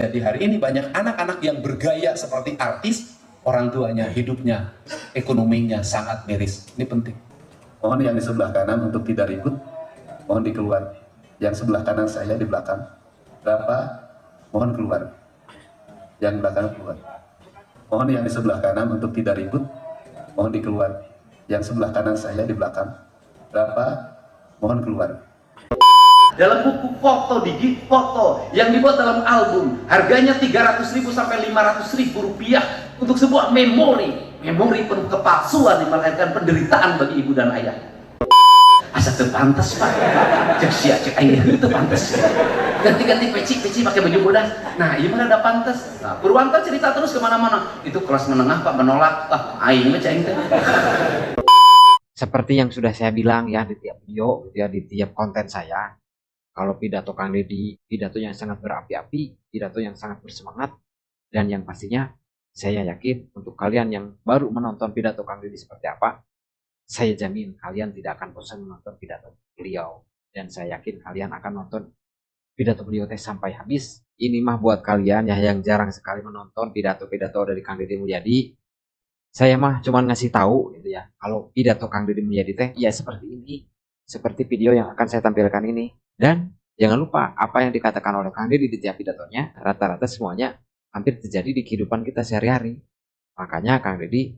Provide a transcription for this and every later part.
Jadi hari ini banyak anak-anak yang bergaya seperti artis, orang tuanya, hidupnya, ekonominya sangat miris. Ini penting. Mohon yang di sebelah kanan untuk tidak ribut, mohon dikeluar. Yang sebelah kanan saya di belakang. Berapa? Mohon keluar. Yang belakang keluar. Mohon yang di sebelah kanan untuk tidak ribut, mohon dikeluar. Yang sebelah kanan saya di belakang. Berapa? Mohon keluar. Dalam buku foto foto yang dibuat dalam album, harganya 300.000 sampai 500.000 rupiah untuk sebuah memori penuh kepalsuan yang melahirkan penderitaan bagi ibu dan ayah. Asa terpantas pak, cek sia cek ayah itu pantas. Ganti-ganti peci pakai baju bodas. Nah, iya mana ada pantas. Nah, Purwanto cerita terus kemana-mana. Itu kelas menengah pak menolak. Aing mah ceng. Seperti yang sudah saya bilang ya di tiap video, ya di tiap konten saya. Kalau pidato Kang Deddy, pidato yang sangat berapi-api, pidato yang sangat bersemangat, dan yang pastinya saya yakin untuk kalian yang baru menonton pidato Kang Deddy seperti apa, saya jamin kalian tidak akan bosan menonton pidato beliau. Dan saya yakin kalian akan nonton pidato beliau sampai habis. Ini mah buat kalian ya yang jarang sekali menonton pidato-pidato dari Kang Deddy Mulyadi. Saya mah cuma ngasih tahu gitu ya, kalau pidato Kang Deddy Mulyadi ya seperti ini, seperti video yang akan saya tampilkan ini. Dan jangan lupa apa yang dikatakan oleh Kang Deddy di tiap pidatonya, rata-rata semuanya hampir terjadi di kehidupan kita sehari-hari. Makanya Kang Deddy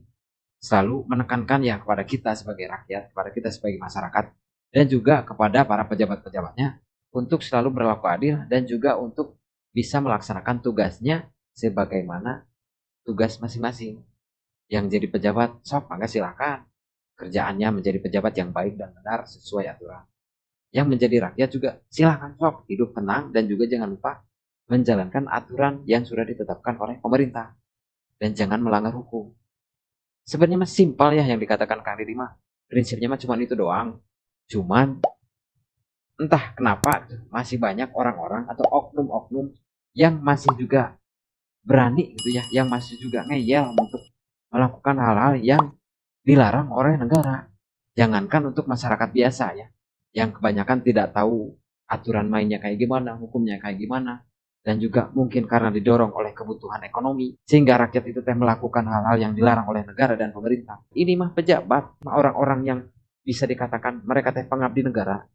selalu menekankan ya kepada kita sebagai rakyat, kepada kita sebagai masyarakat, dan juga kepada para pejabat-pejabatnya untuk selalu berlaku adil dan juga untuk bisa melaksanakan tugasnya sebagaimana tugas masing-masing. Yang jadi pejabat, sok maka silakan. Kerjaannya menjadi pejabat yang baik dan benar sesuai aturan. Yang menjadi rakyat juga silahkan sok hidup tenang dan juga jangan lupa menjalankan aturan yang sudah ditetapkan oleh pemerintah dan jangan melanggar hukum. Sebenarnya mah simpel ya yang dikatakan Kang Deddy mah, prinsipnya mah cuma itu doang. Cuman entah kenapa masih banyak orang-orang atau oknum-oknum yang masih juga berani gitu ya, yang masih juga ngeyel untuk melakukan hal-hal yang dilarang oleh negara. Jangankan untuk masyarakat biasa ya, yang kebanyakan tidak tahu aturan mainnya kayak gimana, hukumnya kayak gimana, dan juga mungkin karena didorong oleh kebutuhan ekonomi, sehingga rakyat itu melakukan hal-hal yang dilarang oleh negara dan pemerintah. Ini mah pejabat, orang-orang yang bisa dikatakan mereka pengabdi negara,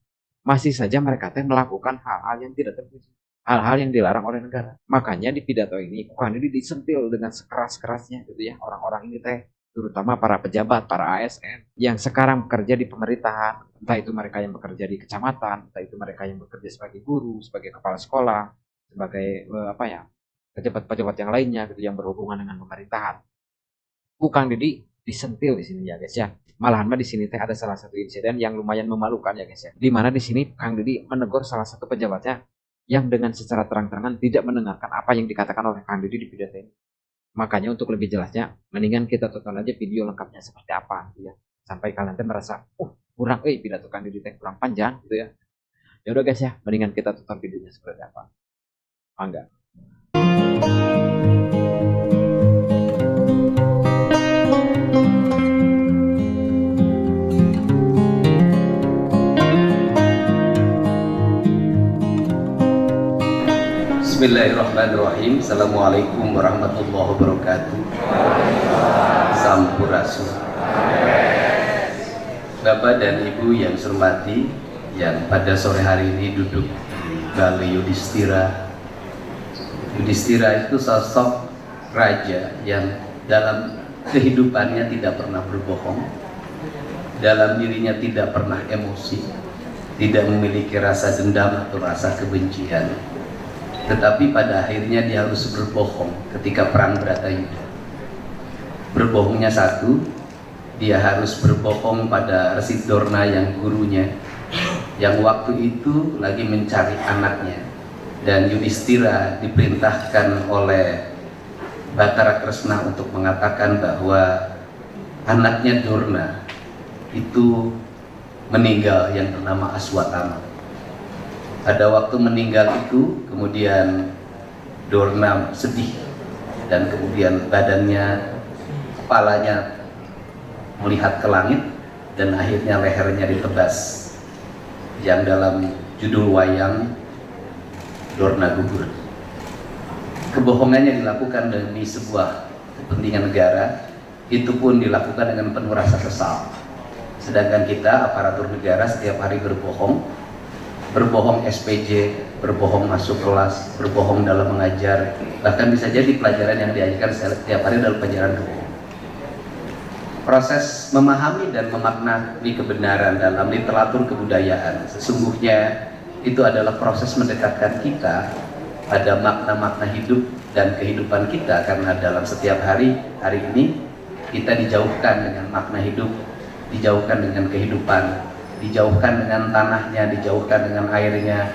masih saja mereka melakukan hal-hal yang tidak terpuji, hal-hal yang dilarang oleh negara. Makanya di pidato ini, Kang Deddy disentil dengan sekeras-kerasnya gitu ya, orang-orang ini terutama para pejabat, para ASN yang sekarang bekerja di pemerintahan, entah itu mereka yang bekerja di kecamatan, entah itu mereka yang bekerja sebagai guru, sebagai kepala sekolah, sebagai pejabat-pejabat yang lainnya gitu yang berhubungan dengan pemerintahan. Kang Deddy disentil di sini ya guys ya. Malahan mah di sini ada salah satu insiden yang lumayan memalukan ya guys ya. Di mana di sini Kang Deddy menegur salah satu pejabatnya yang dengan secara terang-terangan tidak mendengarkan apa yang dikatakan oleh Kang Deddy di pidato ini. Makanya untuk lebih jelasnya, mendingan kita tonton aja video lengkapnya seperti apa gitu ya. Sampai kalian merasa, kurang pidato Kang Deddy kurang panjang gitu ya. Ya udah guys ya, mendingan kita tonton videonya seperti apa. Enggak. Bismillahirrahmanirrahim. Assalamualaikum warahmatullahi wabarakatuh. Sampurasun. Bapak dan Ibu yang saya hormati, yang pada sore hari ini duduk di Balai Yudhistira. Yudhistira itu sosok raja yang dalam kehidupannya tidak pernah berbohong, dalam dirinya tidak pernah emosi, tidak memiliki rasa dendam atau rasa kebencian. Tetapi pada akhirnya dia harus berbohong ketika perang Bratayuda. Berbohongnya satu, dia harus berbohong pada Resi Dorna yang gurunya, yang waktu itu lagi mencari anaknya. Dan Yudhistira diperintahkan oleh Batara Kresna untuk mengatakan bahwa anaknya Dorna itu meninggal yang bernama Aswatama. Pada waktu meninggal itu, kemudian Dorna sedih dan kemudian badannya, kepalanya melihat ke langit dan akhirnya lehernya ditebas, yang dalam judul wayang Dorna gugur. kebohongannya dilakukan demi sebuah kepentingan negara, itu pun dilakukan dengan penuh rasa kesal. Sedangkan kita aparatur negara setiap hari berbohong SPJ, berbohong masuk kelas, berbohong dalam mengajar, bahkan bisa jadi pelajaran yang diajarkan setiap hari adalah pelajaran kebohongan. Proses memahami dan memaknai kebenaran dalam literatur kebudayaan sesungguhnya itu adalah proses mendekatkan kita pada makna-makna hidup dan kehidupan kita, karena dalam setiap hari ini kita dijauhkan dengan makna hidup, dijauhkan dengan kehidupan, dijauhkan dengan tanahnya, dijauhkan dengan airnya,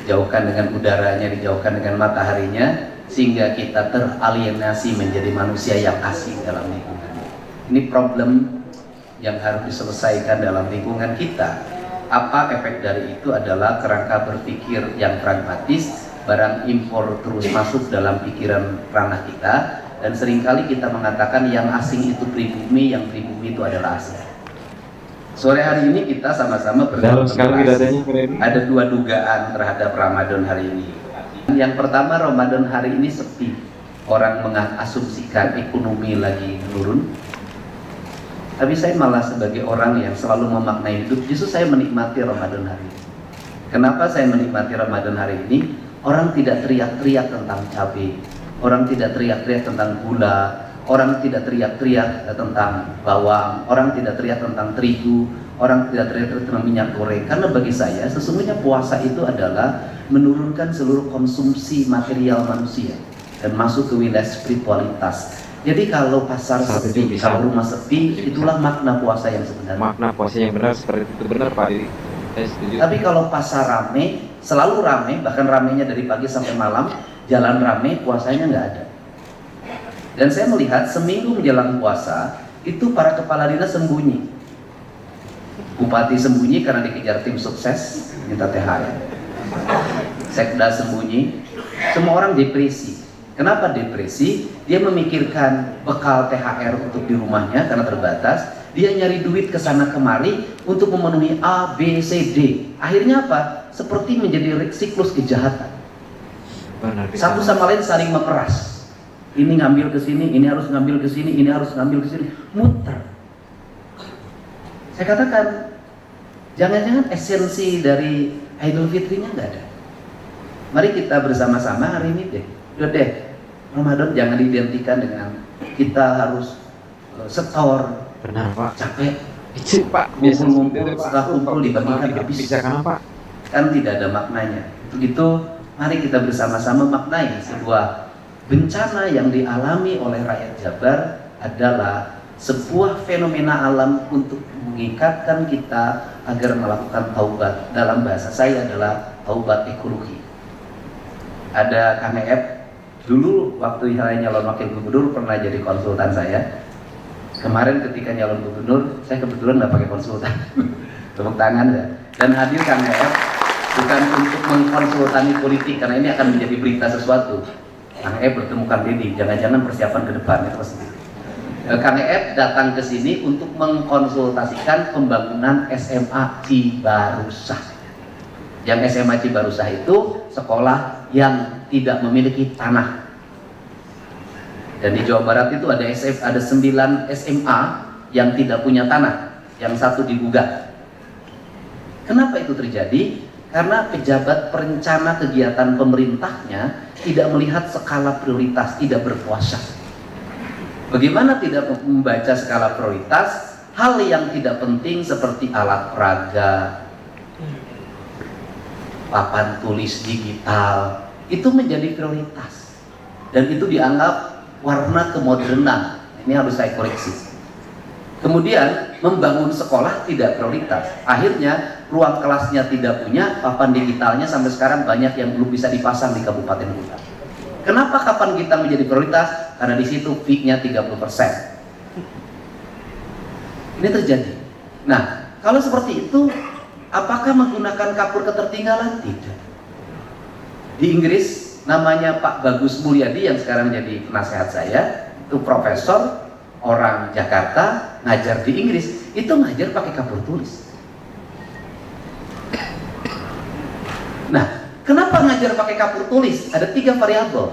dijauhkan dengan udaranya, dijauhkan dengan mataharinya, sehingga kita teralienasi menjadi manusia yang asing dalam lingkungan. Ini problem yang harus diselesaikan dalam lingkungan kita. Apa efek dari itu adalah kerangka berpikir yang pragmatis, barang impor terus masuk dalam pikiran ranah kita, dan seringkali kita mengatakan yang asing itu pribumi, yang pribumi itu adalah asing. Sore hari ini kita sama-sama berkontemplasi. Ada dua dugaan terhadap Ramadan hari ini. Yang pertama, Ramadan hari ini sepi. Orang mengasumsikan ekonomi lagi menurun. Tapi saya malah sebagai orang yang selalu memaknai hidup, justru saya menikmati Ramadan hari ini. Kenapa saya menikmati Ramadan hari ini? Orang tidak teriak-teriak tentang cabai, orang tidak teriak-teriak tentang gula, orang tidak teriak-teriak tentang bawang, orang tidak teriak tentang terigu, orang tidak teriak-teriak tentang minyak goreng. Karena bagi saya sesungguhnya puasa itu adalah menurunkan seluruh konsumsi material manusia dan masuk ke wilayah spiritualitas. Jadi kalau pasar sepi, kalau rumah sepi, itulah makna puasa yang sebenarnya. Makna puasa yang benar seperti itu, benar Pak Didi. Tapi kalau pasar rame, selalu rame, bahkan ramenya dari pagi sampai malam, jalan rame, puasanya nggak ada. Dan saya melihat seminggu menjelang puasa, itu para kepala dinas sembunyi. Bupati sembunyi karena dikejar tim sukses, minta THR. Sekda sembunyi, semua orang depresi. Kenapa depresi? Dia memikirkan bekal THR untuk di rumahnya karena terbatas. Dia nyari duit ke sana kemari untuk memenuhi A, B, C, D. Akhirnya apa? Seperti menjadi siklus kejahatan. Satu sama lain saling memeras. Ini ngambil ke sini, ini harus ngambil ke sini, ini harus ngambil ke sini. Muter. Saya katakan, jangan-jangan esensi dari Idul Fitrinya nggak ada. Mari kita bersama-sama hari ini deh. Udah deh, Ramadan jangan diidentikan dengan kita harus setor. Benar Pak. Capek. Itu Pak. Ngumpul-ngumpul, setelah kumpul dibagikan habis. Bisa kan Pak? Kan tidak ada maknanya. Begitu, mari kita bersama-sama maknai sebuah bencana yang dialami oleh rakyat Jabar adalah sebuah fenomena alam untuk mengikatkan kita agar melakukan taubat. Dalam bahasa saya adalah taubat ekologi. Ada Kang Eep, dulu waktu saya nyalon wakil gubernur pernah jadi konsultan saya. Kemarin ketika nyalon gubernur, saya kebetulan nggak pakai konsultan. Tepuk tangan ya. Dan hadir Kang Eep bukan untuk mengkonsultani politik, karena ini akan menjadi berita sesuatu. Kang Eep bertemu Kang Deddy, jangan-jangan persiapan ke depan itu pasti. Kang Eep datang ke sini untuk mengkonsultasikan pembangunan SMA Cibarusah. Yang SMA Cibarusah itu sekolah yang tidak memiliki tanah. Dan di Jawa Barat itu ada 9 SMA yang tidak punya tanah, yang satu digugat. Kenapa itu terjadi? Karena pejabat perencana kegiatan pemerintahnya tidak melihat skala prioritas, tidak berpuasa. Bagaimana tidak membaca skala prioritas? Hal yang tidak penting seperti alat peraga, papan tulis digital, itu menjadi prioritas. Dan itu dianggap warna kemodernan. Ini harus saya koreksi. Kemudian membangun sekolah tidak prioritas. Akhirnya ruang kelasnya tidak punya, papan digitalnya sampai sekarang banyak yang belum bisa dipasang di kabupaten kota. Kenapa kapan kita menjadi prioritas? Karena di situ fee-nya 30%. Ini terjadi. Nah, kalau seperti itu, apakah menggunakan kapur ketertinggalan? Tidak. Di Inggris namanya Pak Bagus Mulyadi yang sekarang jadi penasehat saya, itu profesor orang Jakarta ngajar di Inggris, itu ngajar pakai kapur tulis. Nah, kenapa ngajar pakai kapur tulis? Ada 3 variabel.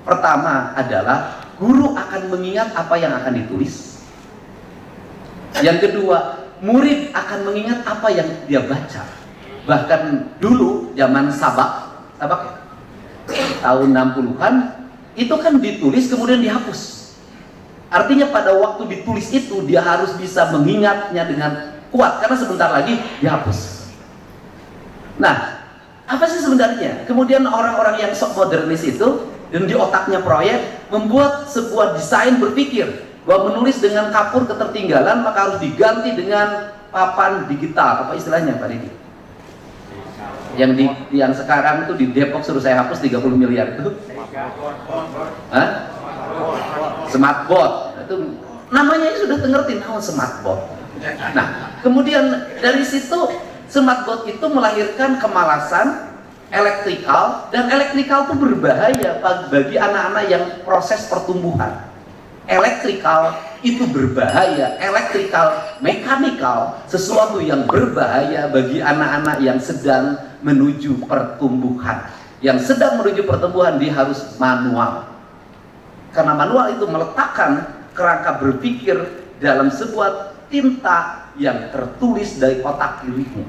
Pertama adalah guru akan mengingat apa yang akan ditulis. Yang kedua, murid akan mengingat apa yang dia baca. Bahkan dulu zaman sabak ya? Tahun 60-an itu kan ditulis kemudian dihapus. Artinya pada waktu ditulis itu dia harus bisa mengingatnya dengan kuat karena sebentar lagi dihapus. Nah, apa sih sebenarnya? Kemudian orang-orang yang sok modernis itu dan di otaknya proyek membuat sebuah desain berpikir bahwa menulis dengan kapur ketertinggalan maka harus diganti dengan papan digital. Apa istilahnya Pak Didi? Yang sekarang itu di Depok suruh saya hapus 30 miliar itu. Hah? Smartboard. Itu namanya sudah ngerti nama smartboard. Nah, kemudian dari situ smartboard itu melahirkan kemalasan elektrikal, dan elektrikal itu berbahaya bagi anak-anak yang proses pertumbuhan. Elektrikal itu berbahaya, elektrikal, mekanikal, sesuatu yang berbahaya bagi anak-anak yang sedang menuju pertumbuhan. Yang sedang menuju pertumbuhan dia harus manual. Karena manual itu meletakkan kerangka berpikir dalam sebuah tinta yang tertulis dari otak kirimu.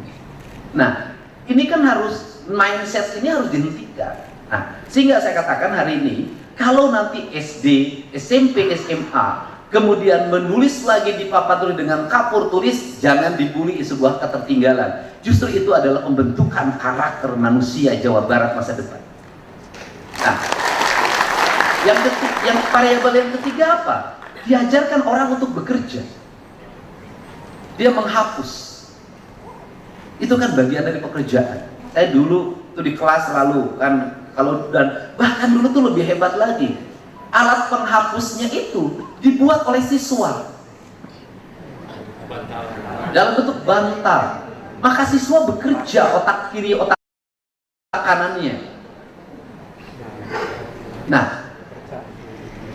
Nah, ini kan harus mindset ini harus dihentikan. Nah, sehingga saya katakan hari ini kalau nanti SD, SMP, SMA kemudian menulis lagi di papan tulis dengan kapur tulis, jangan dibully sebuah ketertinggalan. Justru itu adalah pembentukan karakter manusia Jawa Barat masa depan. Nah, yang variabel yang ketiga apa? Diajarkan orang untuk bekerja. Dia menghapus. Itu kan bagian dari pekerjaan. Saya dulu tuh di kelas selalu kan dan bahkan dulu tuh lebih hebat lagi. Alat penghapusnya itu dibuat oleh siswa dalam bentuk bantal. Maka siswa bekerja otak kiri, otak kanannya. Nah,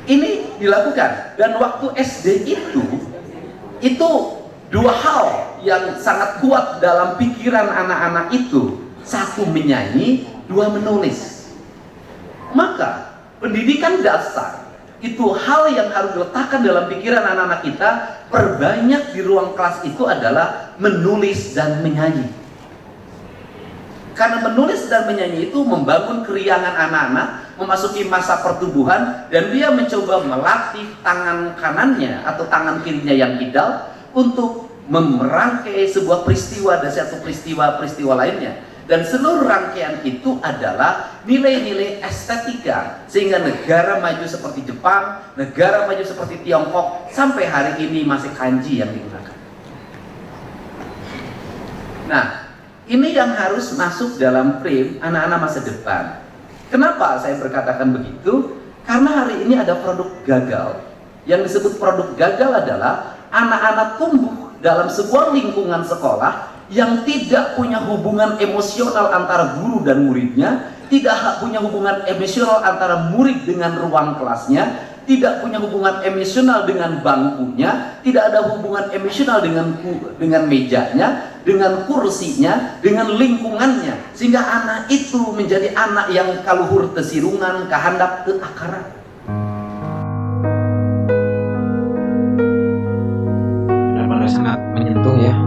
ini dilakukan dan waktu SD itu dua hal yang sangat kuat dalam pikiran anak-anak itu. Satu menyanyi, dua menulis. Maka pendidikan dasar itu hal yang harus diletakkan dalam pikiran anak-anak kita. Perbanyak di ruang kelas itu adalah menulis dan menyanyi. Karena menulis dan menyanyi itu membangun keriangan anak-anak, memasuki masa pertumbuhan, dan dia mencoba melatih tangan kanannya atau tangan kirinya yang idal untuk merangkai sebuah peristiwa dan satu peristiwa lainnya. Dan seluruh rangkaian itu adalah nilai-nilai estetika, sehingga negara maju seperti Jepang, negara maju seperti Tiongkok, sampai hari ini masih kanji yang digunakan. Nah, ini yang harus masuk dalam frame anak-anak masa depan. Kenapa saya berkatakan begitu? Karena hari ini ada produk gagal. Yang disebut produk gagal adalah anak-anak tumbuh dalam sebuah lingkungan sekolah yang tidak punya hubungan emosional antara guru dan muridnya, tidak punya hubungan emosional antara murid dengan ruang kelasnya, tidak punya hubungan emosional dengan bangkunya, tidak ada hubungan emosional dengan mejanya, dengan kursinya, dengan lingkungannya, sehingga anak itu menjadi anak yang kaluhur tesirungan, kahandap teu akaran. Benar-benar sangat menyentuh ya.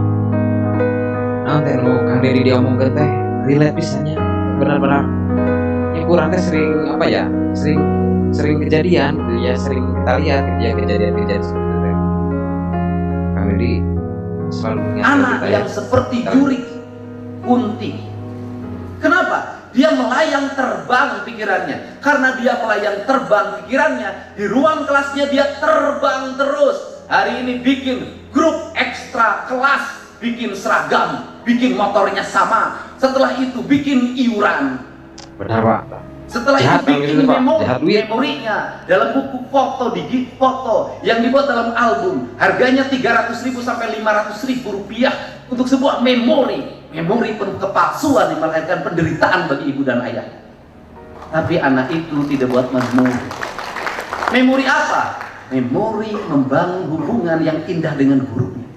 Nanti lo Kang Deddy dia omongkeun teh relate pisannya. Benar-benar ya kurang teh sering apa ya? Sering kejadian, ya sering kita lihat ya kejadian-kejadian seperti itu. Kang Deddy selalu mengingatkan Anak kita yang seperti Jurik Kunti. Kenapa? Dia melayang terbang pikirannya. Karena dia melayang terbang pikirannya, di ruang kelasnya dia terbang terus. Hari ini bikin grup ekstra kelas, bikin seragam, bikin motornya sama. Setelah itu bikin iuran. Benar Pak. Setelah Jahat, itu bikin gitu, Pak. Jahat duit. memorinya dalam buku foto, digit foto yang dibuat dalam album. Harganya 300.000 sampai 500.000 rupiah untuk sebuah memori penuh kepalsuan yang melahirkan penderitaan bagi ibu dan ayah. Tapi anak itu tidak buat memori. Memori apa? Memori membangun hubungan yang indah dengan gurunya.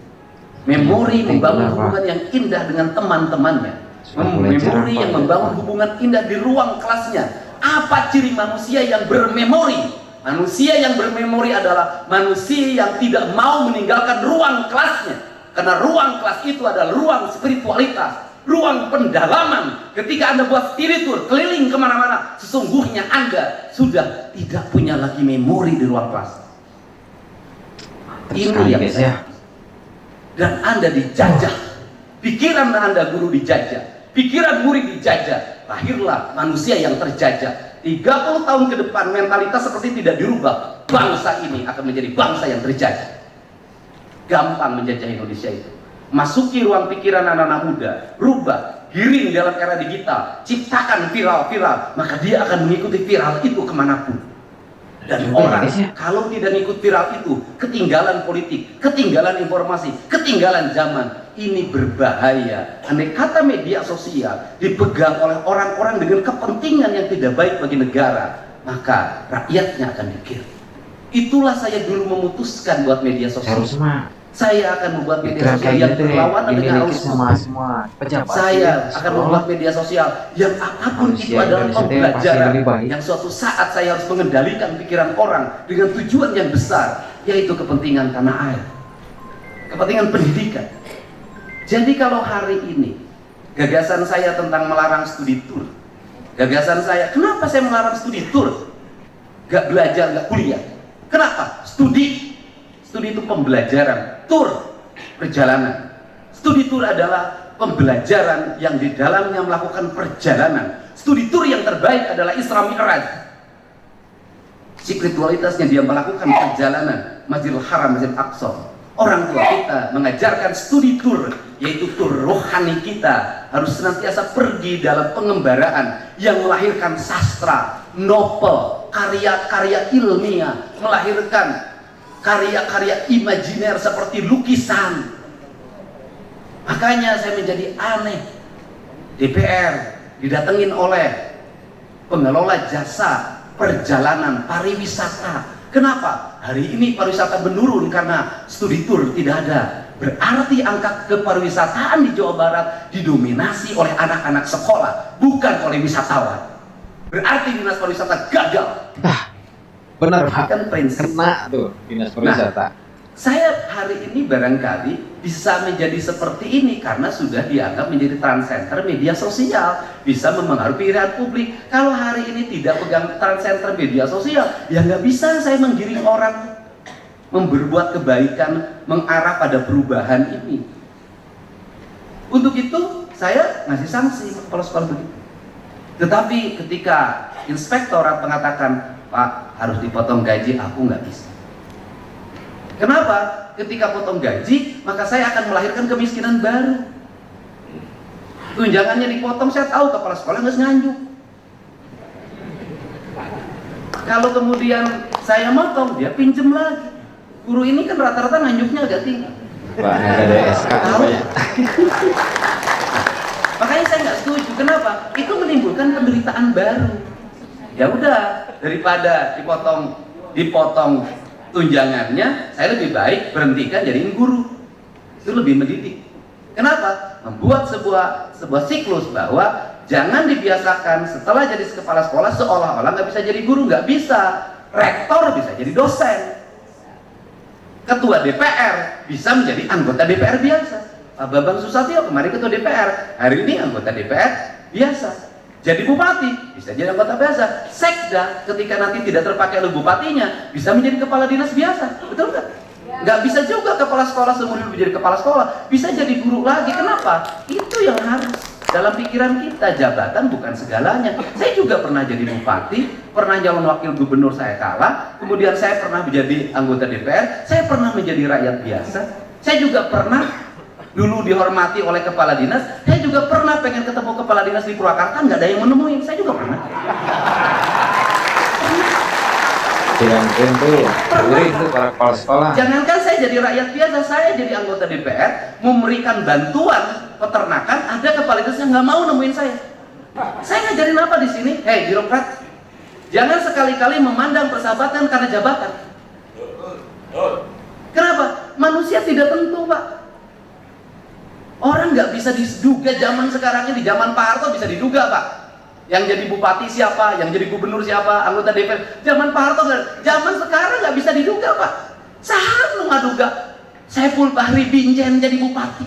Memori membangun hubungan yang indah dengan teman-temannya. Memori yang membangun hubungan indah di ruang kelasnya. Apa ciri manusia yang bermemori? Manusia yang bermemori adalah manusia yang tidak mau meninggalkan ruang kelasnya. Karena ruang kelas itu adalah ruang spiritualitas, ruang pendalaman. Ketika Anda buat studi tour keliling kemana-mana, sesungguhnya Anda sudah tidak punya lagi memori di ruang kelas. Ini yang saya. Dan Anda dijajah. Pikiran Anda guru dijajah, pikiran murid dijajah. Lahirlah manusia yang terjajah. 30 tahun ke depan mentalitas seperti tidak dirubah, bangsa ini akan menjadi bangsa yang terjajah. Gampang menjajah Indonesia itu. Masuki ruang pikiran anak-anak muda, rubah, giring dalam era digital, ciptakan viral-viral, maka dia akan mengikuti viral itu kemanapun. Dan orang kalau tidak ngikut viral itu, ketinggalan politik, ketinggalan informasi, ketinggalan zaman. Ini berbahaya. Andai kata media sosial dipegang oleh orang-orang dengan kepentingan yang tidak baik bagi negara, maka rakyatnya akan dikir. Itulah saya dulu memutuskan buat media sosial. Saya akan membuat media sosial yang berlawanan dengan semua pejabat. Saya akan membuat media sosial yang apapun itu adalah pembelajaran yang suatu saat saya harus mengendalikan pikiran orang dengan tujuan yang besar, yaitu kepentingan tanah air, kepentingan pendidikan. Jadi kalau hari ini gagasan saya tentang melarang studi tour, gagasan saya, kenapa saya melarang studi tour? Gak belajar, gak kuliah. Kenapa? Studi itu pembelajaran, tour perjalanan. Studi tour adalah pembelajaran yang di dalamnya melakukan perjalanan. Studi tour yang terbaik adalah Isra Mi'raj. Spiritualitasnya dia melakukan perjalanan Masjidil Haram, Masjid Aqsa. Orang tua kita mengajarkan studi tour, yaitu tur rohani kita harus senantiasa pergi dalam pengembaraan yang melahirkan sastra, novel, karya-karya ilmiah, melahirkan karya-karya imajiner seperti lukisan. Makanya saya menjadi aneh, DPR didatengin oleh pengelola jasa perjalanan pariwisata. Kenapa? Hari ini pariwisata menurun karena studi tour tidak ada. Berarti angka kepariwisataan di Jawa Barat didominasi oleh anak-anak sekolah, bukan oleh wisatawan. Berarti dinas pariwisata gagal. Benar Pak, kan prinsip. Kena tuh dinas pariwisata. Saya hari ini barangkali bisa menjadi seperti ini karena sudah dianggap menjadi transcenter media sosial, bisa mempengaruhi pikiran publik. Kalau hari ini tidak pegang transcenter media sosial, ya nggak bisa saya menggiring orang berbuat kebaikan, mengarah pada perubahan ini. Untuk itu saya ngasih sanksi kalau sekolah begitu. Tetapi ketika inspektorat mengatakan, Pak harus dipotong gaji, aku nggak bisa. Kenapa? Ketika potong gaji, maka saya akan melahirkan kemiskinan baru. Tunjangannya dipotong, saya tahu kepala sekolah nggak nganjuk. Kalau kemudian saya motong, dia pinjem lagi. Guru ini kan rata-rata nganjuknya agak tinggi. Pak, nggak ada SK namanya. Makanya saya nggak setuju. Kenapa? Itu menimbulkan penderitaan baru. Ya udah, daripada dipotong tunjangannya, saya lebih baik berhentikan jadiin guru. Itu lebih mendidik. Kenapa? Membuat sebuah siklus bahwa jangan dibiasakan setelah jadi kepala sekolah seolah-olah nggak bisa jadi guru. Nggak bisa. Rektor bisa jadi dosen. Ketua DPR bisa menjadi anggota DPR biasa. Pak Bambang Susatyo kemarin ketua DPR, hari ini anggota DPR biasa. Jadi bupati bisa jadi anggota biasa. Sekda ketika nanti tidak terpakai oleh bupatinya bisa menjadi kepala dinas biasa, betul nggak? Nggak bisa juga kepala sekolah seumur hidup menjadi kepala sekolah, bisa jadi guru lagi. Kenapa? Itu yang harus dalam pikiran kita. Jabatan bukan segalanya. Saya juga pernah jadi bupati, pernah calon wakil gubernur, saya kalah. Kemudian saya pernah menjadi anggota DPR, saya pernah menjadi rakyat biasa. Saya juga pernah dulu dihormati oleh kepala dinas. Saya juga pernah pengen ketemu kepala dinas di Purwakarta, nggak ada yang menemuin. Saya juga pernah. Itu para kepala sekolah. Jangankan saya jadi rakyat biasa, saya jadi anggota DPR memberikan bantuan peternakan, ada kepala dinas yang nggak mau nemuin saya. Saya ngajarin apa di sini? Hei birokrat, jangan sekali-kali memandang persahabatan karena jabatan. Kenapa? Manusia tidak tentu, Pak. Orang nggak bisa diduga zaman sekarang ini, di zaman Pak Harto bisa diduga, Pak. Yang jadi bupati siapa, yang jadi gubernur siapa, anggota DPR. Zaman Pak Harto, zaman sekarang nggak bisa diduga Pak. Saat lu ngaduga Saiful Bahri Binjen jadi bupati.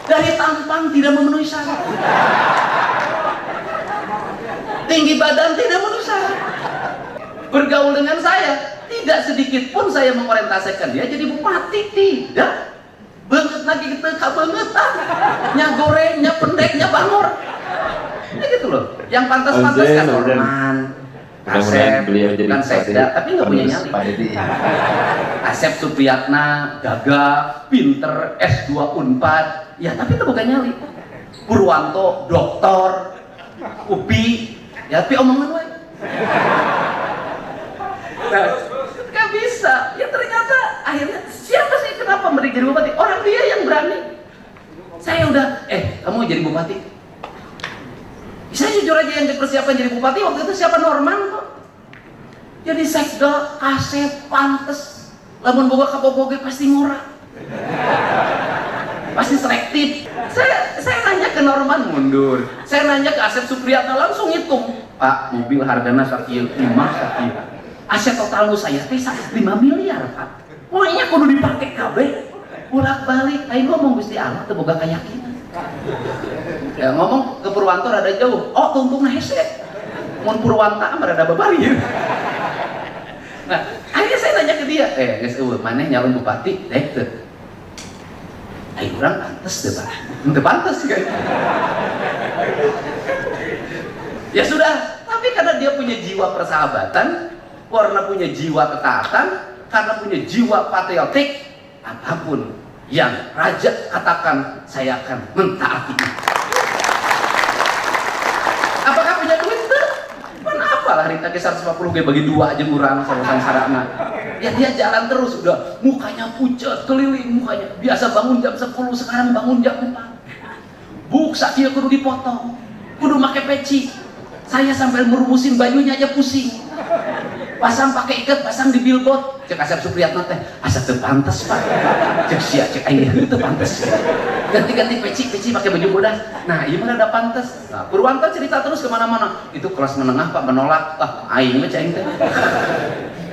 Dari tampang tidak memenuhi syarat, tinggi badan tidak memenuhi syarat, bergaul dengan saya tidak sedikit pun saya mengorientasikan dia jadi bupati, tidak. Banget lagi kita kabangetan, nya goreng, nya pendek, nya bangor, ya gitu loh. Yang pantas-pantas kan Norman, Asep, bukan Sekda, tapi nggak punya nyali. Asep Supriyatna, gagah, pinter, S2 Unpad, ya tapi itu bukan nyali. Purwanto, doktor, Upi, ya tapi omongan wae. Nah, nggak bisa. Ya ternyata akhirnya siapa sih kenapa mereka jadi bupati? Orang dia yang berani. Saya udah, kamu jadi bupati? Saya jujur aja yang dipersiapkan jadi bupati waktu itu siapa? Norman kok. Jadi Sekda, Asep, pantes. Lamun boga kapopoge pasti murah. Pasti selektif. Saya nanya ke Norman mundur. Saya nanya ke Asep Supriyatna langsung hitung. Pak, mobil harganya sakieu, 5 sakieu. Aset total lu saya teh 5 miliar Pak. Pokoknya kudu dipake kabeh. Bolak-balik, aing ngomong Gusti Allah teu boga keyakinan. Ya ngomong ke Purwanto rada jauh. Oh, tuntungna hese. Mun Purwanta mah rada babari. Nah, akhirnya saya nanya ke dia, geus eueuh maneh nyalon bupati, teu. Aing urang pantes teu Pak. Teu pantes kan. Ya sudah, tapi karena dia punya jiwa persahabatan, karena punya jiwa ketaatan, karena punya jiwa patriotik, apapun yang raja katakan saya akan mentaati. Apakah punya duit tuh? Kenapa lah Rita ke 150 ge bagi 2 aja murang sama sarana. Ya dia jalan terus udah mukanya pucat keliling mukanya. Biasa bangun jam 10 sekarang bangun jam 4. Buk sakieu kudu dipotong. Kudu make peci. Saya sampai merumusin bajunya aja pusing. Pasang pakai ikat, pasang di billboard. Cek Asep Supriyatna teh, asa teu pantes Pak. Cek sia cek aing teu pantes. Ganti-ganti peci pakai baju bodas. Nah, ieu mah ada pantes. Nah, Purwanto cerita terus kemana-mana. Itu kelas menengah Pak menolak. Ah, aing mah cing teh.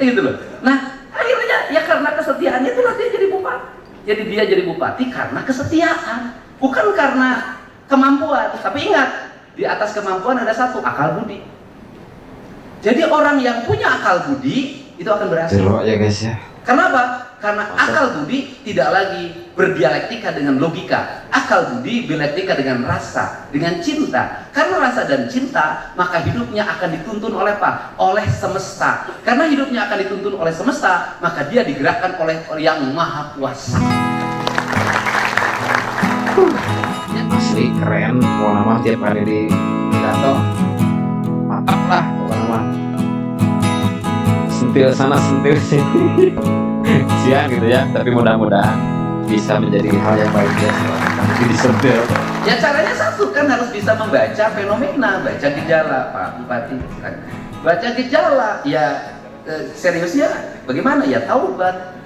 Gitu loh. Nah, akhirnya ya karena kesetiaannya itulah dia jadi bupati. Jadi dia jadi bupati karena kesetiaan, bukan karena kemampuan. Tapi ingat, di atas kemampuan ada satu, akal budi. Jadi orang yang punya akal budi itu akan berhasil. Ya guys ya. Kenapa? Karena akal budi tidak lagi berdialektika dengan logika. Akal budi dialektika dengan rasa, dengan cinta. Karena rasa dan cinta, maka hidupnya akan dituntun oleh apa? Oleh semesta. Karena hidupnya akan dituntun oleh semesta, maka dia digerakkan oleh Yang Maha Kuasa. Asli keren, pokoknya mah tiap hari di pidato mantap lah pokoknya mah. Sentil sana sentil sini siang gitu ya, tapi mudah-mudahan bisa menjadi hal yang baik ya setelah nanti disentil. Ya caranya satu kan, harus bisa membaca fenomena, baca gejala Pak Bupati. Baca gejala, ya seriusnya bagaimana? Ya taubat.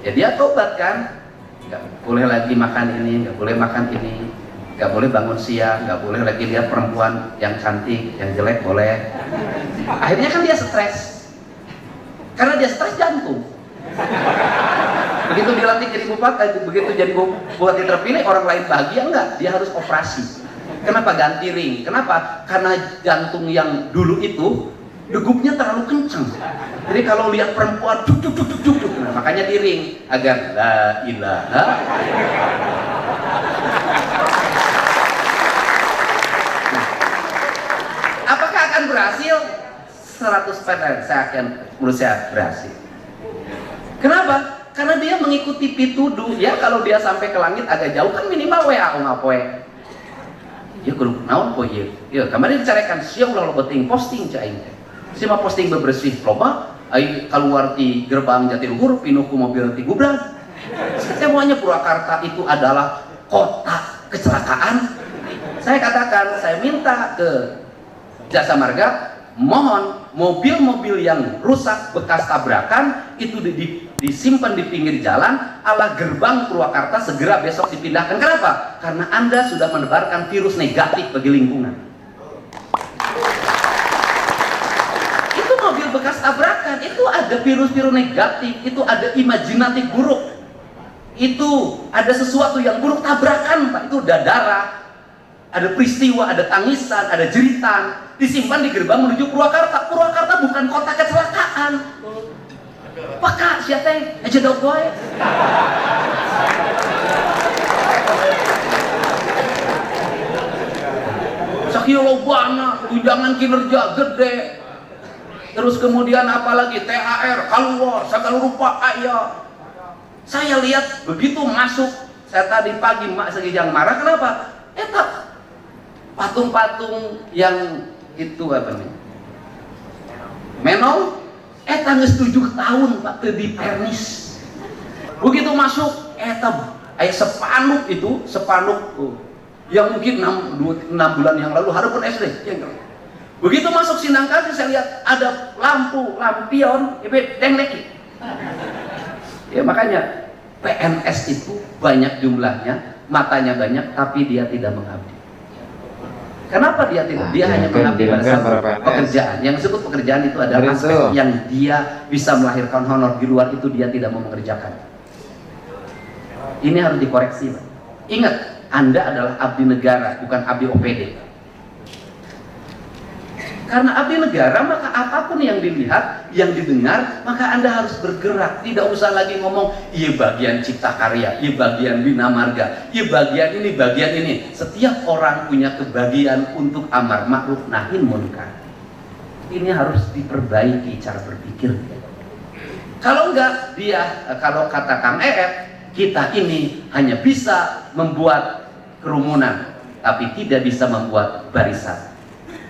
Ya dia taubat kan, nggak boleh lagi makan ini, nggak boleh makan ini, nggak boleh bangun siang, nggak boleh lagi lihat perempuan yang cantik, yang jelek boleh. Akhirnya kan dia stres, karena dia stres jantung. Begitu dilantik jadi bupati, begitu jadi bupati terpilih, orang lain bahagia enggak? Dia harus operasi. Kenapa ganti ring? Kenapa? Karena jantung yang dulu itu degupnya terlalu kencang. Jadi kalau lihat perempuan duk duk duk duk duk, nah, makanya di ring agar la ilaha. Nah, apakah akan berhasil? 100% saya akan, menurut saya berhasil. Kenapa? Karena dia mengikuti pituduh. Ya kalau dia sampai ke langit agak jauh kan minimal WA ngapoe. Ya kudu naon poe ieu. Ya kemarin dicarekan sia ulah lo penting posting ca aing teh. Sia mah posting bebersih loba aing keluar ti gerbang Jatiluhur pinuh ku mobil ti Gubran. Semuanya Purwakarta itu adalah kota kecelakaan. Saya katakan, saya minta ke Jasa Marga mohon mobil-mobil yang rusak bekas tabrakan itu disimpan di pinggir jalan ala gerbang Purwakarta, segera besok dipindahkan. Kenapa? Karena Anda sudah menebarkan virus negatif bagi lingkungan. Itu mobil bekas tabrakan, itu ada virus-virus negatif, itu ada imajinatif buruk, itu ada sesuatu yang buruk. Tabrakan Pak, itu ada darah, ada peristiwa, ada tangisan, ada jeritan, disimpan di gerbang menuju Purwakarta. Purwakarta bukan kota kecelakaan. Peka siapa yang aja dogoy. Sakio lobana, tunjangan kinerja gede. Terus kemudian apalagi THR, keluar, segala rupa ayah. Saya lihat begitu masuk, saya tadi pagi mak segijang marah, kenapa? Patung-patung yang itu apa nih? Menong, geus 7 tahun Pak di pernis. Begitu masuk, sepanuk itu, yang mungkin 6 bulan yang lalu harapun SD. Begitu masuk Sindang Kasih, saya lihat ada lampion, dengleki. Ya makanya PNS itu banyak jumlahnya, matanya banyak, tapi dia tidak mengabdi. Kenapa dia tidak? Dia hanya mengabdi pada satu pekerjaan. Yang disebut pekerjaan itu adalah aspek yang dia bisa melahirkan honor. Di luar itu dia tidak mau mengerjakan. Ini harus dikoreksi, Pak. Ingat, Anda adalah abdi negara, bukan abdi OPD. Karena abdi negara, maka apapun yang dilihat, yang didengar, maka Anda harus bergerak. Tidak usah lagi ngomong, iya bagian cipta karya, iya bagian bina marga, iya bagian ini, bagian ini. Setiap orang punya kebagian untuk amar ma'ruf nahi munkar. Ini harus diperbaiki cara berpikir. Kalau enggak, kalau kata Kang kita ini hanya bisa membuat kerumunan, tapi tidak bisa membuat barisan.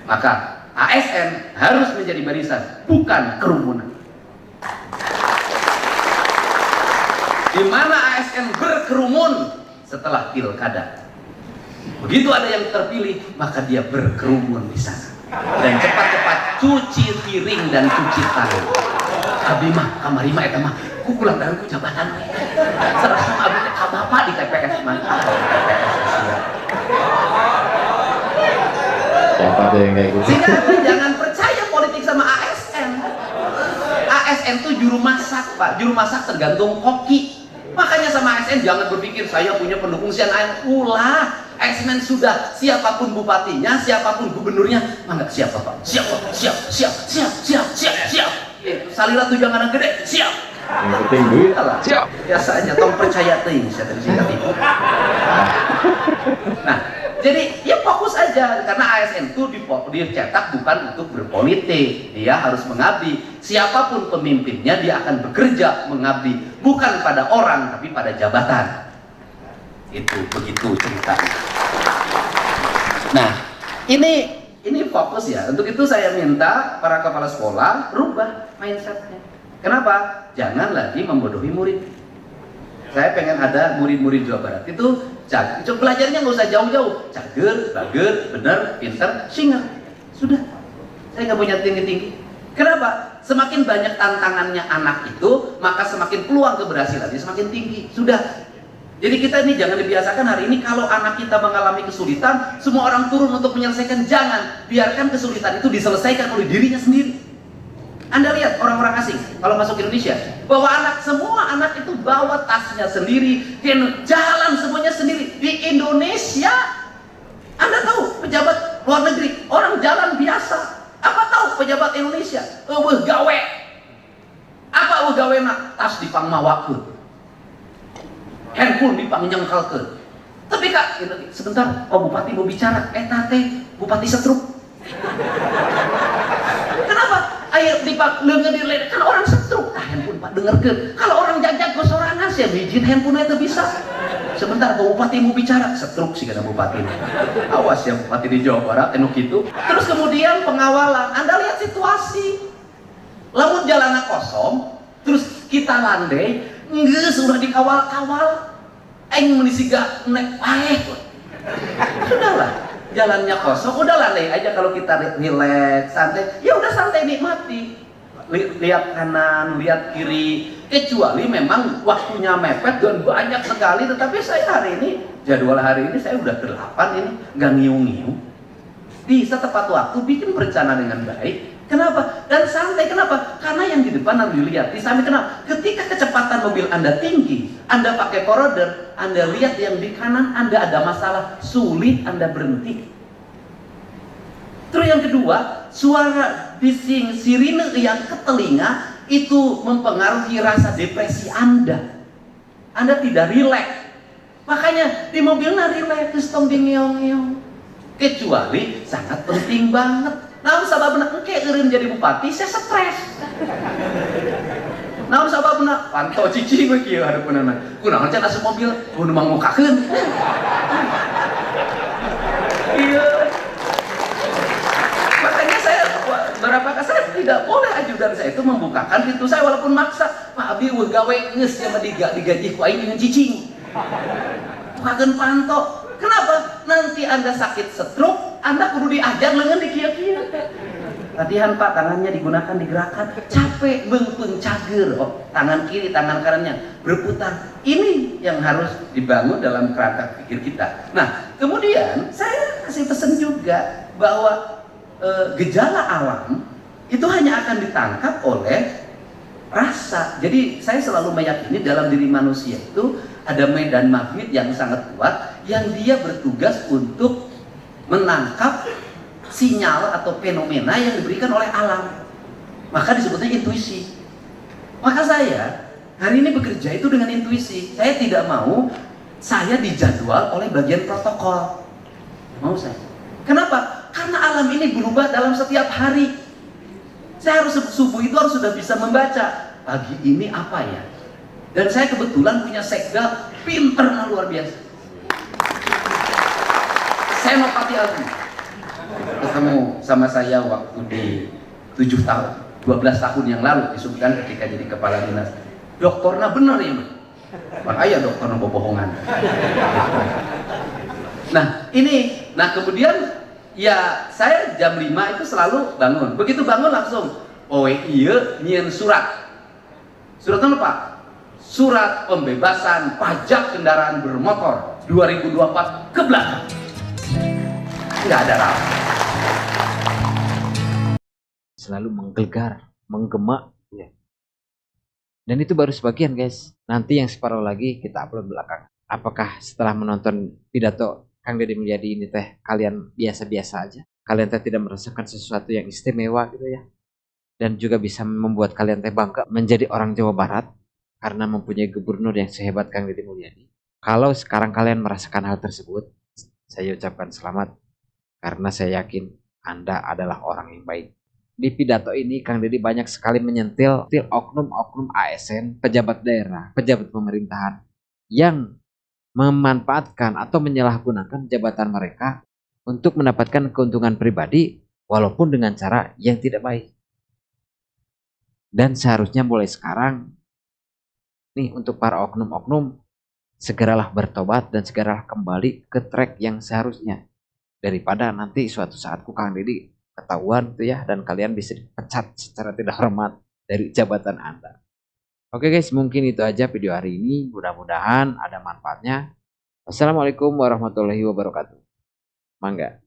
Maka ASN harus menjadi barisan, bukan kerumunan. Di mana ASN berkerumun setelah pilkada. Begitu ada yang terpilih, maka dia berkerumun di sana. Dan cepat-cepat cuci piring dan cuci tangan. Abi mah, kamarima eta mah, ku pulang dari jabatan. Serasa abi teh bapak di TPS mah. Siapa tuh yang kayak gitu? Sehingga jangan percaya politik sama ASN. ASN tuh juru masak Pak, juru masak tergantung koki. Makanya sama ASN jangan berpikir saya punya pendukung sian ulah. ASN sudah, siapapun bupatinya, siapapun gubernurnya, mangga siapa Pak? Siap. Salira tuh jangan gede, siap. Yang penting duit lah. Siap. Biasa aja, tong percaya teuing saya tadi singkat itu. Nah, jadi ya fokus aja, karena ASN itu dicetak bukan untuk berpolitik, dia harus mengabdi. Siapapun pemimpinnya dia akan bekerja mengabdi, bukan pada orang tapi pada jabatan. Itu begitu ceritanya. Nah, ini fokus ya. Untuk itu saya minta para kepala sekolah rubah mindsetnya. Kenapa? Jangan lagi membodohi murid. Saya pengen ada murid-murid Jawa Barat itu belajarnya nggak usah jauh-jauh, cager, bager, bener, pinter, singer, sudah. Saya nggak punya tinggi-tinggi. Kenapa? Semakin banyak tantangannya anak itu, maka semakin peluang keberhasilannya semakin tinggi. Sudah. Jadi kita ini jangan dibiasakan hari ini kalau anak kita mengalami kesulitan, semua orang turun untuk menyelesaikan. Jangan, biarkan kesulitan itu diselesaikan oleh dirinya sendiri. Anda lihat orang-orang asing kalau masuk Indonesia, bawa semua anak itu bawa tasnya sendiri, jalan semuanya sendiri. Di Indonesia, Anda tahu pejabat luar negeri, orang jalan biasa. Apa tahu pejabat Indonesia? Gawe. Apa gawe nak? Tas dipangmawakeun. Handphone dipangjangkalkeun. Tapi Kak, sebentar, Bupati mau bicara. Bupati setruk. Kenapa? Ayo leungeun kan orang setruk. Handphone Pak dengerkeun. Kalau orang jajak gosorangan sih bijin handphone itu bisa. Sebentar, Bupati mau bicara. Setruk sih kata Bupati. Awas ya Bupati di Jawa Barat anu kitu. Terus kemudian pengawalan. Anda lihat situasi. Lamun jalanna kosong, terus kita landai, geus udah dikawal-kawal. Aing meuni siga nek wae. Sudahlah. jalannya kosong, udah lalai aja kalau kita relax, santai. Ya udah santai nikmati. Lihat kanan, lihat kiri. Kecuali memang waktunya mepet dan banyak sekali. Tetapi saya hari ini, jadwal hari ini saya udah 8 ini, nggak ngiung-ngiung. Bisa tepat waktu, bikin perencanaan dengan baik. Kenapa? Dan santai. Kenapa? Karena yang di depan harus dilihat. Di samping kenapa? Ketika kecepatan mobil Anda tinggi, Anda pakai corroder, Anda lihat yang di kanan, Anda ada masalah, sulit Anda berhenti. Terus yang kedua, suara bising sirine yang ke telinga itu mempengaruhi rasa depresi Anda. Anda tidak rileks. Makanya di mobil rileks, terus ngeong-ngeong. Kecuali sangat penting banget. Nah, sababna engke eureun jadi bupati, saya stres. Nah, sababna pantau cicing we kieu harepeunana. Kunaon can asup mobil, kudu mangokakeun. Iya. Makanya saya berapa kali saya tidak boleh ajudan saya itu membukakan pintu saya walaupun maksa. Pak Abi weuh gawe geus ya mah digaji ku aing dengan cicing. Bukakeun pantau. Kenapa? Nanti Anda sakit stroke, Anda kudu diajar leungeun di kieu-kieu. Latihan Pak, tangannya digunakan, digerakkan. Capek, beungpeung cager. Oh, tangan kiri, tangan kanannya berputar. Ini yang harus dibangun dalam kerangka pikir kita. Nah, kemudian saya kasih pesan juga bahwa gejala alam itu hanya akan ditangkap oleh rasa. Jadi saya selalu meyakini dalam diri manusia itu ada medan magnet yang sangat kuat yang dia bertugas untuk menangkap sinyal atau fenomena yang diberikan oleh alam. Maka disebutnya intuisi. Maka saya hari ini bekerja itu dengan intuisi. Saya tidak mau saya dijadwal oleh bagian protokol. Mau saya. Kenapa? Karena alam ini berubah dalam setiap hari. Saya harus subuh itu harus sudah bisa membaca pagi ini apa ya. Dan saya kebetulan punya sekda pinter luar biasa. Senopati Agung ketemu sama saya waktu di 12 tahun yang lalu di Subkan ketika jadi kepala dinas. Dokternya bener ya, Pak ayah dokternya bohongan. Nah kemudian ya saya jam 5 itu selalu bangun. Begitu bangun langsung, oh iya nyieun surat. Suratnya apa? Surat pembebasan pajak kendaraan bermotor 2024 ke belakang. Nggak ada rapat. Selalu menggelegar, menggema, ya. Dan itu baru sebagian guys. Nanti yang separuh lagi kita upload belakang. Apakah setelah menonton pidato Kang Deddy Mulyadi ini teh kalian biasa-biasa aja? Kalian teh tidak merasakan sesuatu yang istimewa gitu ya? Dan juga bisa membuat kalian teh bangga menjadi orang Jawa Barat karena mempunyai gubernur yang sehebat Kang Deddy Mulyadi. Kalau sekarang kalian merasakan hal tersebut, saya ucapkan selamat. Karena saya yakin Anda adalah orang yang baik. Di pidato ini Kang Deddy banyak sekali menyentil oknum-oknum ASN, pejabat daerah, pejabat pemerintahan yang memanfaatkan atau menyalahgunakan jabatan mereka untuk mendapatkan keuntungan pribadi walaupun dengan cara yang tidak baik. Dan seharusnya mulai sekarang nih untuk para oknum-oknum segeralah bertobat dan segeralah kembali ke track yang seharusnya. Daripada nanti suatu saat Kang Deddy ketahuan tuh ya dan kalian bisa dipecat secara tidak hormat dari jabatan Anda. Oke guys, mungkin itu aja video hari ini. Mudah-mudahan ada manfaatnya. Wassalamualaikum warahmatullahi wabarakatuh. Mangga.